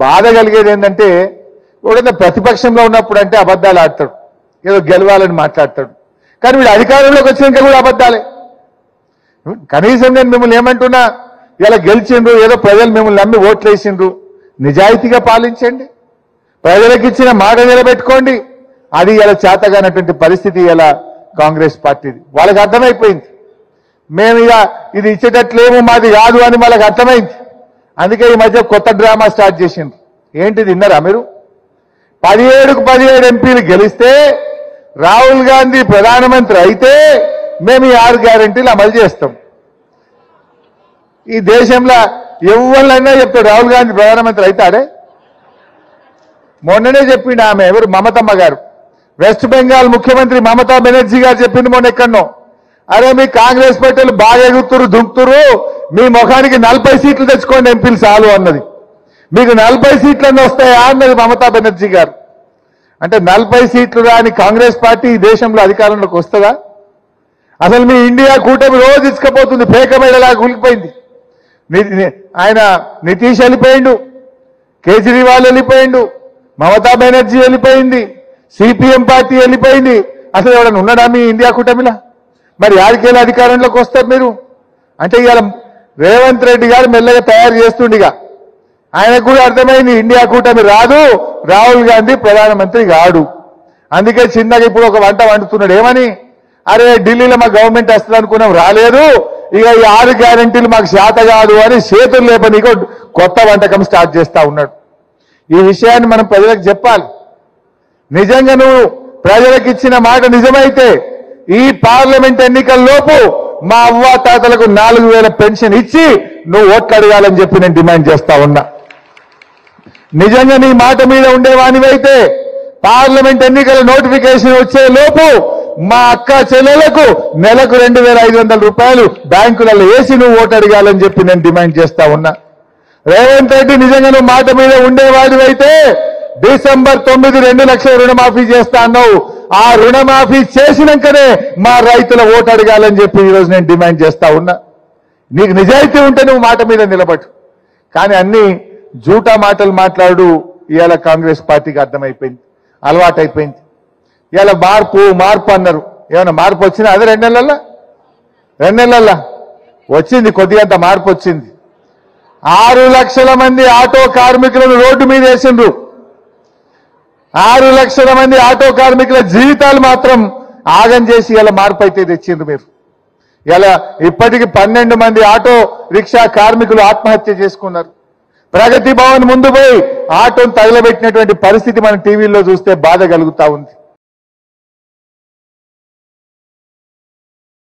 బాధ కలిగేది ఏంటంటే ఎవడన్నా ప్రతిపక్షంలో ఉన్నప్పుడు అంటే అబద్ధాలు ఆడతాడు, ఏదో గెలవాలని మాట్లాడతాడు. కానీ వీడు అధికారంలోకి వచ్చినాక కూడా అబద్ధాలే. కనీసం నేను మిమ్మల్ని ఏమంటున్నా, ఇలా గెలిచిండ్రు, ఏదో ప్రజలు మిమ్మల్ని నమ్మి ఓట్లు వేసిండ్రు, నిజాయితీగా పాలించండి, ప్రజలకు ఇచ్చిన మాట నిలబెట్టుకోండి. అది ఇలా చేతగానటువంటి పరిస్థితి ఇలా కాంగ్రెస్ పార్టీది. వాళ్ళకి అర్థమైపోయింది, మేము ఇక ఇది ఇచ్చేటట్లేమో మాది కాదు అని వాళ్ళకి అర్థమైంది. అందుకే ఈ మధ్య కొత్త డ్రామా స్టార్ట్ చేసిండ్రు. ఏంటిది విన్నారా మీరు? 17కు 17 ఎంపీలు గెలిస్తే రాహుల్ గాంధీ ప్రధానమంత్రి అయితే మేము ఈ 6 గ్యారెంటీలు అమలు చేస్తాం. ఈ దేశంలో ఎవరినైనా చెప్తాడు రాహుల్ గాంధీ ప్రధానమంత్రి అవుతాడే. మొన్ననే చెప్పిండు ఆమె, ఎవరు, మమతమ్మ గారు, వెస్ట్ బెంగాల్ ముఖ్యమంత్రి మమతా బెనర్జీ గారు చెప్పింది మొన్న ఎక్కడో, అరే మీ కాంగ్రెస్ పార్టీలు బాగా ఎగుతురు దుంకుతురు, మీ ముఖానికి 40 సీట్లు తెచ్చుకోండి ఎంపీలు చాలు అన్నది. మీకు 40 సీట్లన్నీ వస్తాయా అన్నది మమతా బెనర్జీ గారు. అంటే 40 సీట్లు రాని కాంగ్రెస్ పార్టీ ఈ దేశంలో అధికారంలోకి వస్తుందా? అసలు మీ ఇండియా కూటమి రోజు ఇసుకపోతుంది, పేకమేడలాగా కూలిపోయింది. ఆయన నితీష్ వెళ్ళిపోయిండు, కేజ్రీవాల్ వెళ్ళిపోయిండు, మమతా బెనర్జీ వెళ్ళిపోయింది, సిపిఎం పార్టీ వెళ్ళిపోయింది. అసలు ఎవడన్నా ఉన్నాడా మీ ఇండియా కూటమిలా? మరి యాడికెళ్ళి అధికారంలోకి వస్తారు మీరు? అంటే ఇవాళ రేవంత్ రెడ్డి గారు మెల్లగా తయారు చేస్తుండగా ఆయనకు కూడా అర్థమైంది ఇండియా కూటమి రాదు, రాహుల్ గాంధీ ప్రధానమంత్రి కాడు. అందుకే చిన్నగా ఇప్పుడు ఒక వంట వండుతున్నాడు. ఏమని? అరే ఢిల్లీలో మా గవర్నమెంట్ వస్తుంది అనుకున్నాం, రాలేదు, ఇక ఈ 6 గ్యారెంటీలు మాకు శాత కాదు అని చేతులు లేపనీకో కొత్త వంటకం స్టార్ట్ చేస్తా ఉన్నాడు. ఈ విషయాన్ని మనం ప్రజలకు చెప్పాలి. నిజంగా నువ్వు ప్రజలకు ఇచ్చిన మాట నిజమైతే ఈ పార్లమెంట్ ఎన్నికల్లోపు మా అవ్వ తాతలకు 4000 పెన్షన్ ఇచ్చి నువ్వు ఓట్లు అడగాలని చెప్పి నేను డిమాండ్ చేస్తా ఉన్నా. నిజంగా నీ మాట మీద ఉండేవానివైతే పార్లమెంట్ ఎన్నికల నోటిఫికేషన్ వచ్చే లోపు మా అక్క చెల్లెలకు నెలకు 2500 రూపాయలు బ్యాంకులలో వేసి నువ్వు ఓటు అడగాలని చెప్పి నేను డిమాండ్ చేస్తా ఉన్నా. రేవంత్ రెడ్డి నిజంగా నువ్వు మాట మీద ఉండేవాడివైతే డిసెంబర్ 9 2 లక్షల రుణమాఫీ చేస్తా అన్నావు. ఆ రుణమాఫీ చేసినాకనే మా రైతుల ఓటు అడగాలని చెప్పి ఈరోజు నేను డిమాండ్ చేస్తా ఉన్నా. నీకు నిజాయితీ ఉంటే నువ్వు మాట మీద నిలబడు, కానీ అన్ని జూటా మాటలు మాట్లాడు. ఇవాళ కాంగ్రెస్ పార్టీకి అర్థమైపోయింది, అలవాటైపోయింది. ఇవాళ మార్పు మార్పు అన్నారు, ఏమైనా మార్పు వచ్చినా? అదే 2 నెలల్లో వచ్చింది, కొద్దిగంత మార్పు వచ్చింది. 6 లక్షల మంది ఆటో కార్మికులను రోడ్డు మీద వేసిండ్రు. 6 లక్షల మంది ఆటో కార్మికుల జీవితాలు మాత్రం ఆగం చేసి ఇలా మార్పు అయితే తెచ్చిండ్రు మీరు. ఇలా ఇప్పటికి 12 మంది ఆటో రిక్షా కార్మికులు ఆత్మహత్య చేసుకున్నారు. ప్రగతి భవన్ ముందు పోయి ఆటోను తగలబెట్టినటువంటి పరిస్థితి మనం టీవీలో చూస్తే బాధ కలుగుతా ఉంది.